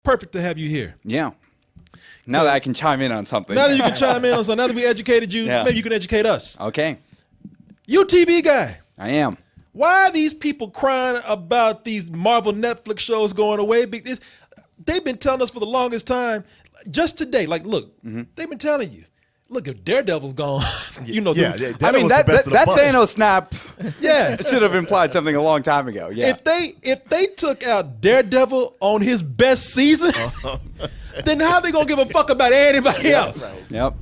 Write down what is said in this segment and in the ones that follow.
perfect to have you here. Yeah. Now that I can chime in on something. Now that you can chime in on something, now that we educated you, maybe you can educate us. Okay. You a TV guy. I am. Why are these people crying about these Marvel Netflix shows going away? They've been telling us for the longest time. Just today, like, look, they've been telling you. Look, if Daredevil's gone, you know. Yeah, I mean, that Thanos snap it should have implied something a long time ago. Yeah. If they took out Daredevil on his best season, then how they going to give a fuck about anybody else? Right. Yep.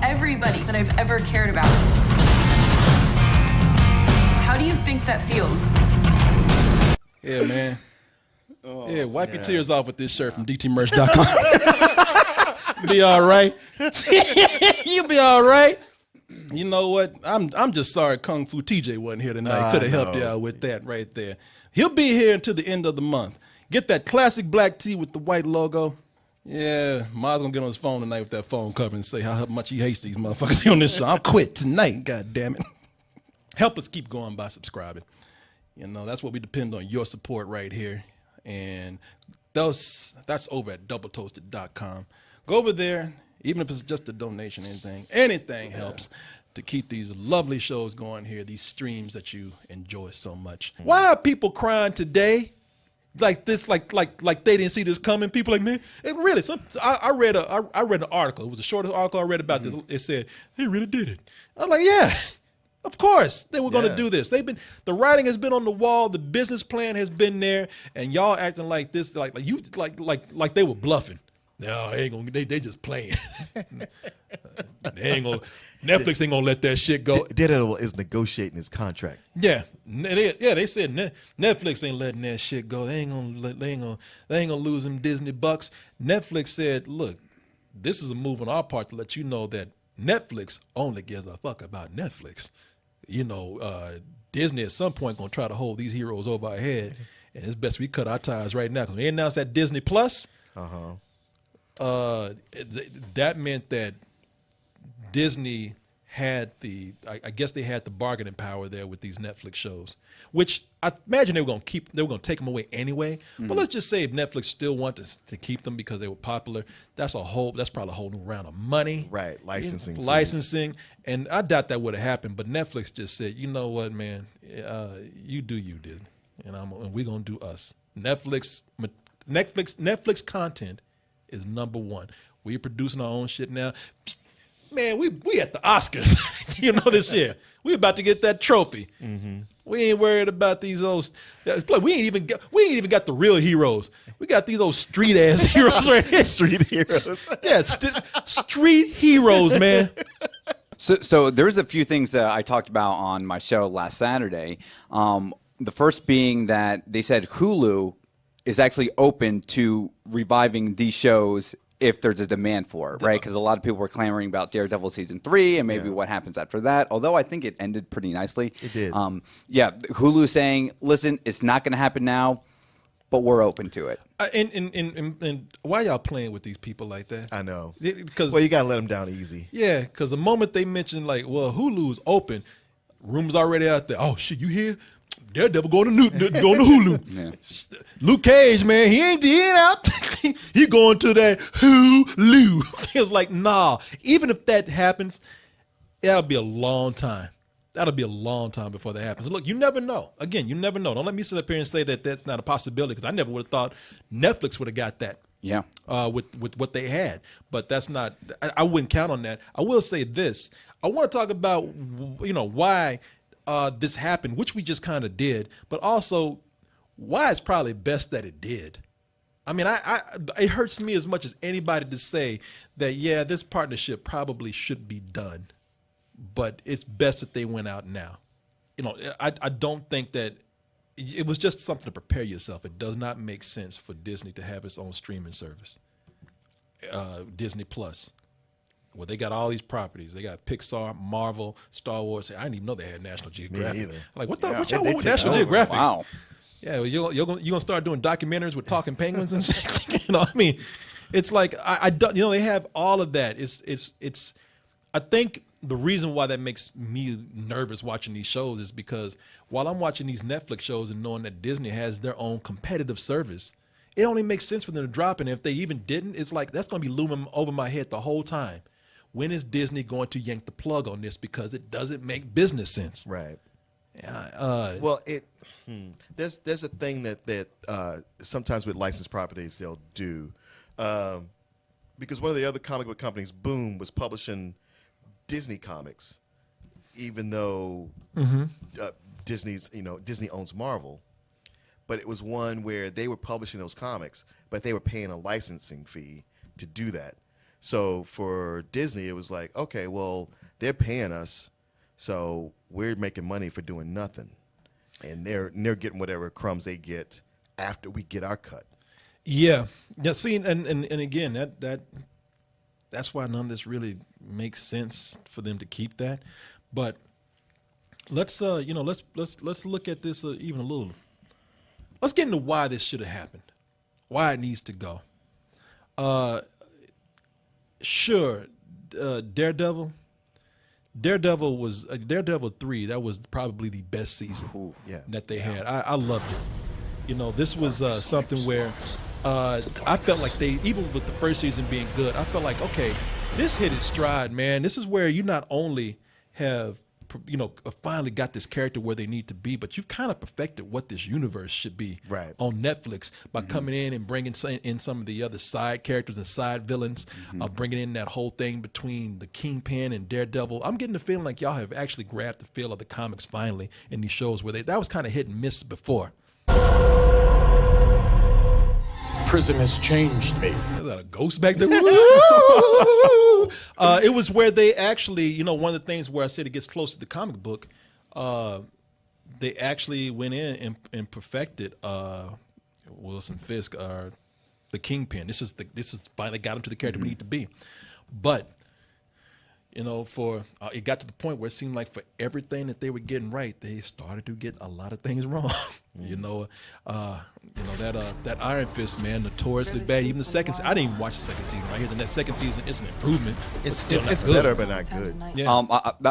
Everybody that I've ever cared about. How do you think that feels? Yeah, man. Wipe your tears off with this shirt from dtmerch.com. Be all right. You'll be all right. You know what? I'm just sorry Kung Fu TJ wasn't here tonight. Could have helped you out with that right there. He'll be here until the end of the month. Get that classic black tee with the white logo. Yeah, Miles gonna get on his phone tonight with that phone cover and say how much he hates these motherfuckers on this show. I'll quit tonight, god damn it. Help us keep going by subscribing. You know, that's what we depend on, your support right here. And that's over at doubletoasted.com. Go over there, even if it's just a donation, anything helps to keep these lovely shows going here, these streams that you enjoy so much. Why are people crying today? Like this, like they didn't see this coming. People like, man, it really. I read an article. It was the shortest article I read about this. It said they really did it. I was like, yeah, of course they were going to do this. The writing has been on the wall. The business plan has been there, and y'all acting like this, like they were bluffing. No, they ain't gonna. They just playing. They ain't gonna. Netflix ain't gonna let that shit go. Daredevil is negotiating his contract. Yeah, they said Netflix ain't letting that shit go. They ain't gonna lose them Disney bucks. Netflix said, look, this is a move on our part to let you know that Netflix only gives a fuck about Netflix. You know, Disney at some point gonna try to hold these heroes over our head, and it's best we cut our ties right now because we announced that Disney Plus. That meant that Disney had I guess they had the bargaining power there with these Netflix shows, which I imagine they were going to take them away anyway. But let's just say if Netflix still wanted to keep them because they were popular, that's probably a whole new round of money. Right. Licensing. And I doubt that would have happened, but Netflix just said, you know what, man, you do you, Disney, and we're going to do us. Netflix content is number one. We're producing our own shit now. Man, we at the Oscars, this year. We about to get that trophy. We ain't worried about these old. We ain't even got the real heroes. We got these old street ass heroes right here. Street heroes. Yeah, street heroes, man. So there's a few things that I talked about on my show last Saturday. The first being that they said Hulu is actually open to reviving these shows if there's a demand for it, right? Because a lot of people were clamoring about Daredevil season 3 and maybe what happens after that. Although I think it ended pretty nicely. It did. Hulu saying, listen, it's not going to happen now, but we're open to it. And why y'all playing with these people like that? I know. Because you got to let them down easy. Yeah, because the moment they mention Hulu's open, rumors already out there. Oh shit, you hear? Daredevil going to Hulu. Yeah. Luke Cage, man, he ain't out. He going to that Hulu. It's like, nah. Even if that happens, that'll be a long time. That'll be a long time before that happens. Look, you never know. Again, you never know. Don't let me sit up here and say that that's not a possibility because I never would have thought Netflix would have got that. Yeah. With what they had, but that's not. I wouldn't count on that. I will say this. I want to talk about why. This happened, which we just kind of did, but also why it's probably best that it did. I mean, it hurts me as much as anybody to say that, yeah, this partnership probably should be done, but it's best that they went out now. I don't think that it was just something to prepare yourself. It does not make sense for Disney to have its own streaming service, Disney Plus. Well, they got all these properties. They got Pixar, Marvel, Star Wars. I didn't even know they had National Geographic. Me either. Like, what y'all want with National Geographic? Wow. Yeah, well, you're gonna start doing documentaries with talking penguins and shit. You know, I mean, it's like I don't. You know, they have all of that. It's. I think the reason why that makes me nervous watching these shows is because while I'm watching these Netflix shows and knowing that Disney has their own competitive service, it only makes sense for them to drop it. And if they even didn't, it's like that's gonna be looming over my head the whole time. When is Disney going to yank the plug on this because it doesn't make business sense? Right. Well, there's a thing that sometimes with licensed properties they'll do, because one of the other comic book companies, Boom, was publishing Disney comics, even though Disney owns Marvel, but it was one where they were publishing those comics, but they were paying a licensing fee to do that. So for Disney, it was like, okay, well, they're paying us, so we're making money for doing nothing, and they're getting whatever crumbs they get after we get our cut. yeah. See, and again, that's why none of this really makes sense for them to keep that. But let's let's look at this even a little. Let's get into why this should have happened, why it needs to go. Sure, Daredevil was Daredevil 3. That was probably the best season that they had. I loved it. You know, this was something where I felt like they, even with the first season being good, I felt like, okay, this hit its stride, man. This is where you not only have, finally got this character where they need to be, but you've kind of perfected what this universe should be on Netflix by coming in and bringing in some of the other side characters and side villains, bringing in that whole thing between the Kingpin and Daredevil. I'm getting the feeling like y'all have actually grabbed the feel of the comics finally in these shows where that was kind of hit and miss before. Prison has changed me. Is that a ghost back there? It was where they actually, one of the things where I said it gets close to the comic book, they actually went in and perfected Wilson Fisk, the Kingpin. This is finally got him to the character we need to be. But it got to the point where it seemed like for everything that they were getting right, they started to get a lot of things wrong. That Iron Fist, man, notoriously bad. Even the second, I didn't even watch the second season. Right here, the second season, it's an improvement. It's still not good. Better, but not good. Yeah.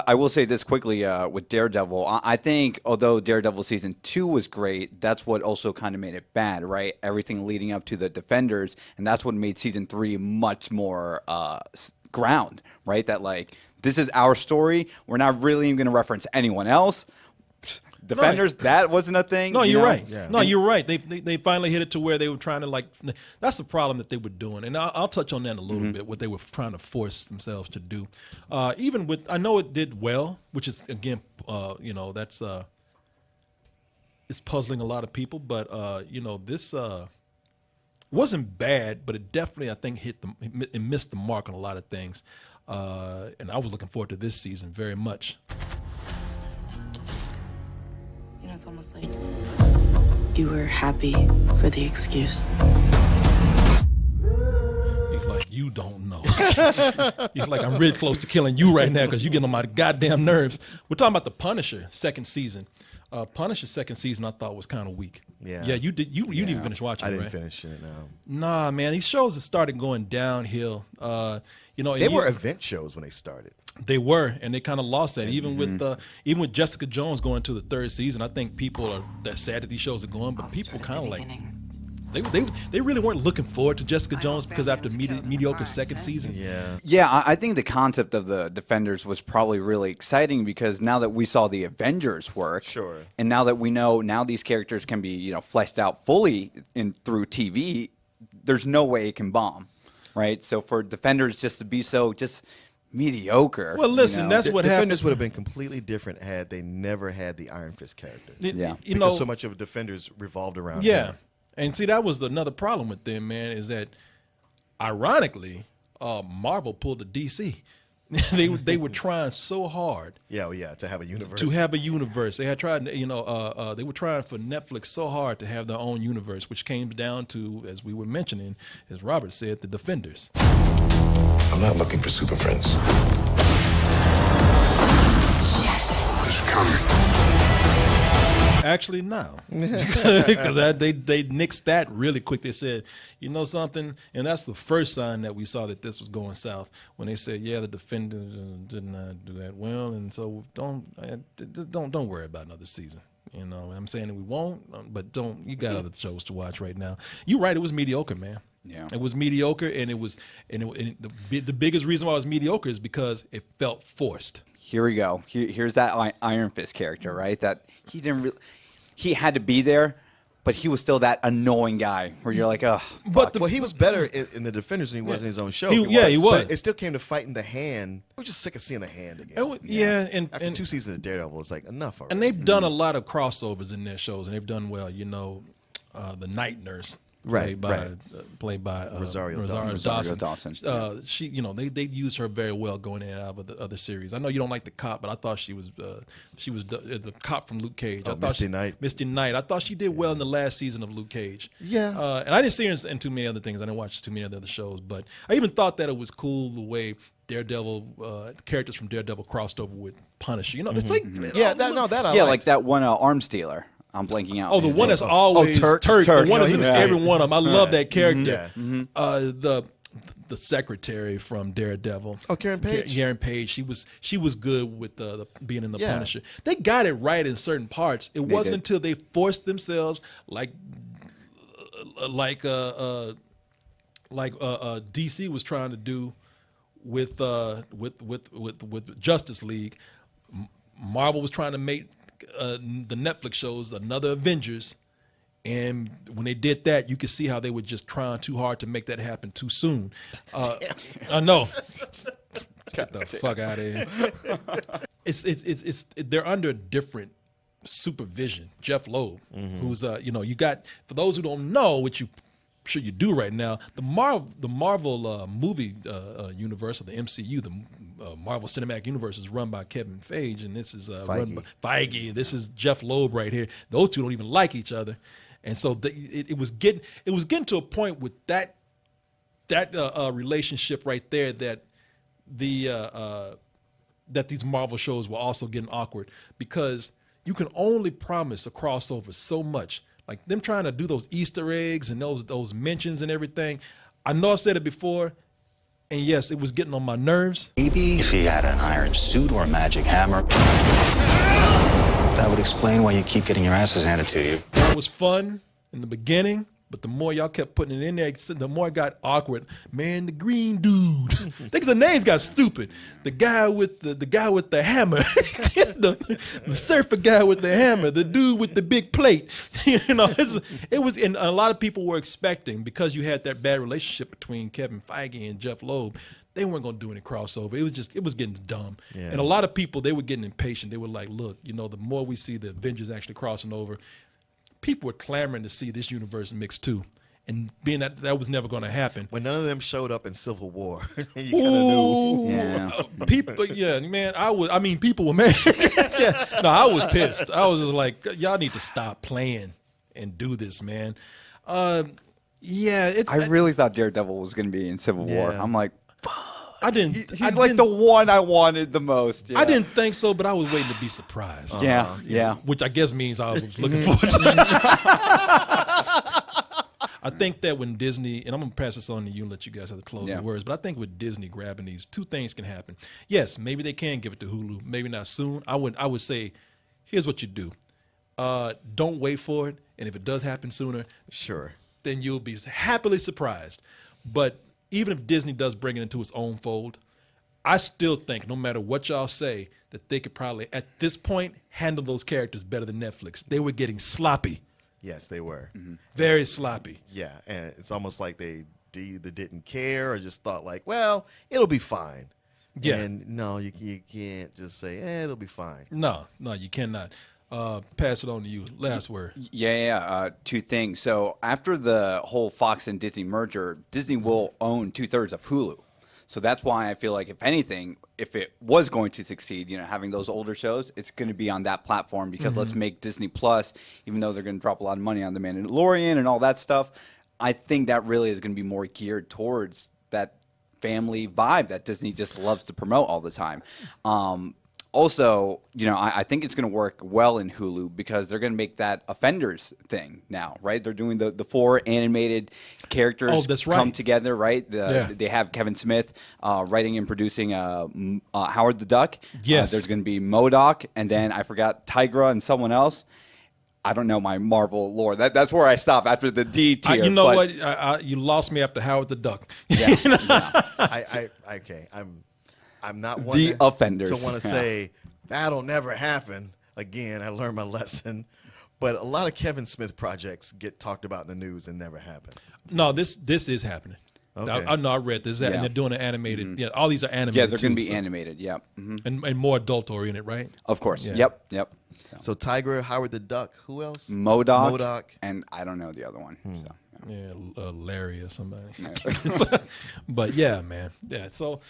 I will say this quickly with Daredevil. I think although Daredevil season 2 was great, that's what also kind of made it bad, right? Everything leading up to the Defenders, and that's what made season 3 much more ground, right? That like, this is our story. We're not really even going to reference anyone else. Defenders, that wasn't a thing. No, you're right. Yeah. No, you're right. They finally hit it to where they were trying to that's the problem that they were doing. And I'll touch on that in a little bit, what they were trying to force themselves to do. Even with, I know it did well, which is, again, that's, it's puzzling a lot of people, but, this wasn't bad, but it definitely, I think, it missed the mark on a lot of things. And I was looking forward to this season very much. It's almost like you were happy for the excuse. He's like, you don't know. He's like, I'm really close to killing you right now because you're getting on my goddamn nerves. We're talking about The Punisher second season. Punisher's second season I thought was kind of weak. Yeah, you did. You didn't even finish watching it, right? I didn't finish it. No. Nah, man, these shows have started going downhill. They were event shows when they started. They were, and they kind of lost that. Even with Jessica Jones going to the third season, I think people they're sad that these shows are going, but people kind of like they really weren't looking forward to Jessica Jones because after mediocre second season. Yeah, I think the concept of the Defenders was probably really exciting because now that we saw the Avengers work, and now that we know now these characters can be fleshed out fully through TV, there's no way it can bomb, right? So for Defenders just to be so just mediocre. Well, listen, that's what happened. Defenders would have been completely different had they never had the Iron Fist character. Because so much of Defenders revolved around him. him. And see, that was another problem with them, man, is that ironically, Marvel pulled a DC. they were trying so hard. To have a universe. They had tried, they were trying for Netflix so hard to have their own universe, which came down to, as we were mentioning, as Robert said, the Defenders. I'm not looking for super friends. Shit. It's coming. Actually, no, because they nixed that really quick. They said, you know something, and that's the first sign that we saw that this was going south when they said, yeah, the defenders did not do that well, and so don't worry about another season. You know, I'm saying that we won't, but don't. You got other shows to watch right now. You're right. It was mediocre, man. Yeah, it was mediocre, and the biggest reason why it was mediocre is because it felt forced. Here we go. Here's that Iron Fist character, right? That he had to be there, but he was still that annoying guy where you're like, oh. But well, he was better in the Defenders than he was in his own show. He was. But it still came to fighting the Hand. We're just sick of seeing the Hand again. And after 2 seasons of Daredevil, it's like enough already. And they've done a lot of crossovers in their shows, and they've done well. You know, the Night Nurse. Played by Rosario Dawson. She, you know, they used her very well going in and out of the other series. I know you don't like the cop, but I thought she was the cop from Luke Cage. Misty Knight. Misty Knight. I thought she did well in the last season of Luke Cage. Yeah. And I didn't see her in too many other things. I didn't watch too many other shows, but I even thought that it was cool the way Daredevil characters from Daredevil crossed over with Punisher. You know, it's like like that one arms dealer. I'm blanking out. Oh, the one that's always Turk. The one that's in every one of them. I love that character. The secretary from Daredevil. Oh, Karen Page. Karen Page. She was good with the being in the Punisher. They got it right in certain parts. It wasn't until they forced themselves, like DC was trying to do with Justice League. Marvel was trying to make the Netflix shows another Avengers, and when they did that, you could see how they were just trying too hard to make that happen too soon. I know. Get the fuck out of here. It's they're under different supervision. Jeff Loeb, who's you got, for those who don't know, which you sure you do right now, the Marvel movie universe, or the MCU, the Marvel Cinematic Universe, is run by Kevin Feige, and this is run by Feige. This is Jeff Loeb right here. Those two don't even like each other, and so it was getting to a point with that relationship right there that that these Marvel shows were also getting awkward, because you can only promise a crossover so much. Like them trying to do those Easter eggs and those mentions and everything. I know I've said it before, and yes, it was getting on my nerves. Maybe if he had an iron suit or a magic hammer, that would explain why you keep getting your asses handed to you. It was fun in the beginning, but the more y'all kept putting it in there, the more it got awkward. Man, the green dude. Think the names got stupid. The guy with the hammer, the surfer guy with the hammer, the dude with the big plate. You know, it was, and a lot of people were expecting, because you had that bad relationship between Kevin Feige and Jeff Loeb, they weren't going to do any crossover. It was getting dumb. Yeah. And a lot of people, they were getting impatient. They were like, look, you know, the more we see the Avengers actually crossing over, people were clamoring to see this universe mixed too, and being that was never going to happen. When none of them showed up in Civil War, you kind of knew. Yeah, people. Yeah, man. People were mad. Yeah. No, I was pissed. I was just like, y'all need to stop playing and do this, man. Yeah, I really thought Daredevil was going to be in Civil War. I'm like, I didn't. He's like the one I wanted the most. Yeah. I didn't think so, but I was waiting to be surprised. Yeah. Which I guess means I was looking forward to it. I think that when Disney, and I'm going to pass this on to you and let you guys have the closing words, but I think with Disney grabbing these, two things can happen. Yes, maybe they can give it to Hulu, maybe not soon. I would say, here's what you do. Don't wait for it, and if it does happen sooner, sure, then you'll be happily surprised. But even if Disney does bring it into its own fold, I still think, no matter what y'all say, that they could probably, at this point, handle those characters better than Netflix. They were getting sloppy. Yes, they were. Very sloppy. Yeah, and it's almost like they either didn't care or just thought like, well, it'll be fine. Yeah. And no, you can't just say, it'll be fine. No, you cannot. Pass it on to you. Last word. Yeah. Two things. So after the whole Fox and Disney merger, Disney will own 2/3 of Hulu. So that's why I feel like, if anything, if it was going to succeed, having those older shows, it's going to be on that platform, because let's make Disney Plus, even though they're going to drop a lot of money on The Mandalorian and all that stuff, I think that really is going to be more geared towards that family vibe that Disney just loves to promote all the time. Also, I think it's going to work well in Hulu because they're going to make that Offenders thing now, right? They're doing the 4 animated characters that's right. come together, right? They have Kevin Smith writing and producing Howard the Duck. Yes. There's going to be MODOK, and then I forgot Tigra and someone else. I don't know my Marvel lore. That's where I stop after the D tier. You lost me after Howard the Duck. Yeah, I'm not one The Offenders. to want to say that'll never happen again. I learned my lesson, but a lot of Kevin Smith projects get talked about in the news and never happen. No, this is happening. Okay. I know. I read this, and they're doing an animated. Yeah, all these are animated. Yeah, they're going to too, be animated. Yeah, and more adult oriented, right? of course. Yeah. Yep. So Tiger, Howard the Duck, who else? MODOK, and I don't know the other one. So, yeah. Yeah, Larry or somebody. But yeah, man. Yeah. So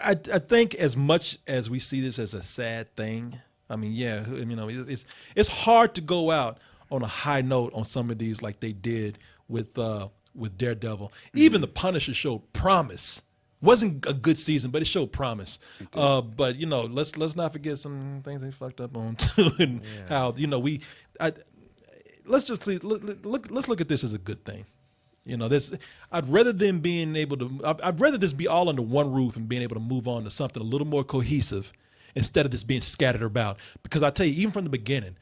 I think as much as we see this as a sad thing, I mean, yeah, it's hard to go out on a high note on some of these like they did with Daredevil. Even the Punisher showed promise. Wasn't a good season, but it showed promise. But let's not forget some things they fucked up on too, and how let's just see, let's look at this as a good thing. I'd rather this be all under one roof and being able to move on to something a little more cohesive instead of this being scattered about. Because I tell you, even from the beginning,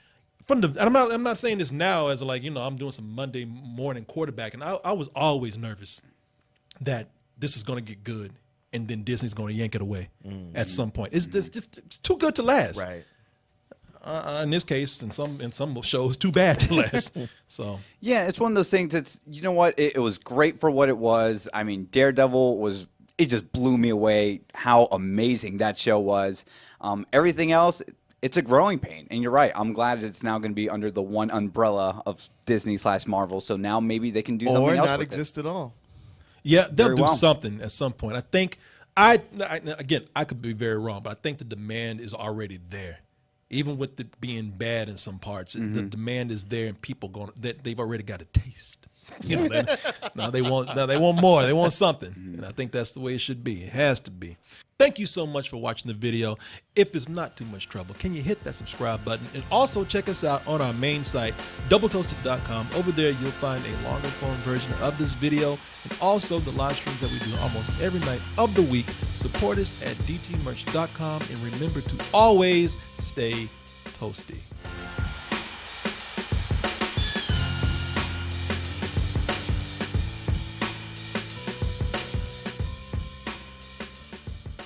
I'm not saying this now as I'm doing some Monday morning quarterback, and I was always nervous that this is going to get good and then Disney's going to yank it away at some point. It's too good to last. Right. In this case, in some shows, too bad to last. So yeah, it's one of those things that's, it was great for what it was. I mean, Daredevil it just blew me away how amazing that show was. Everything else, it's a growing pain. And you're right. I'm glad it's now going to be under the one umbrella of Disney/Marvel. So now maybe they can do something else or not with exist at all. yeah, they'll Very do well. something at some point. I think again, I could be very wrong, but I think the demand is already there. Even with it being bad in some parts, the demand is there, and people they've already got a taste. Now they want more. They want something, and I think that's the way it should be. It has to be. Thank you so much for watching the video. If it's not too much trouble, can you hit that subscribe button? And also check us out on our main site, doubletoasted.com. Over there, you'll find a longer form version of this video and also the live streams that we do almost every night of the week. Support us at dtmerch.com and remember to always stay toasty.